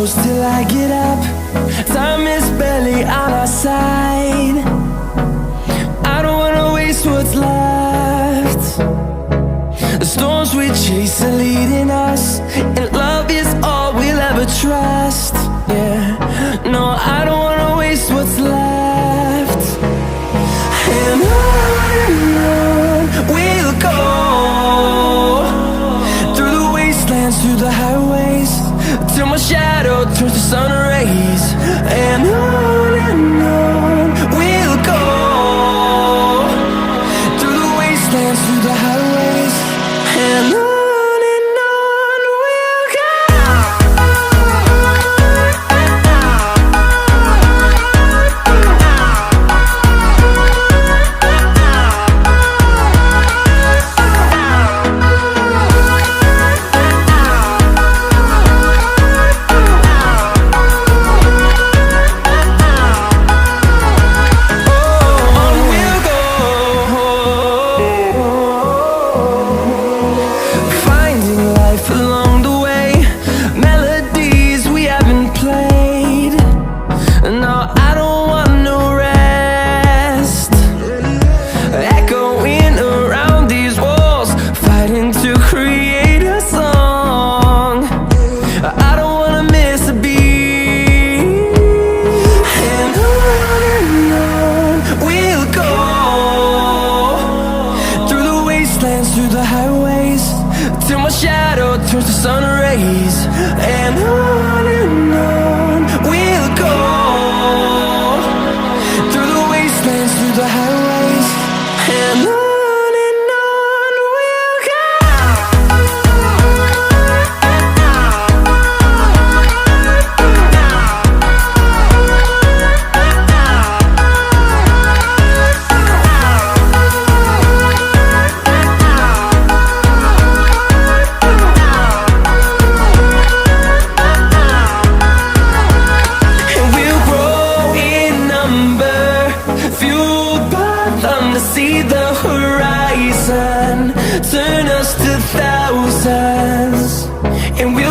close till I get up. Time is barely on our side. I don't wanna waste what's left. The storms we chase are leading us, and love is all we'll ever trust. Yeah, no, I don't wanna waste what's left. And on we'll go, through the wastelands, through the highways, till my shadow turns to sun rays. And on we'll go, through the wastelands, through the highways, and on we'll go. Through the highways, till my shadow turns to sun rays. And on we'll go, through the wastelands, through the highways, and on we'll go. To see the horizon turn us to thousands, and we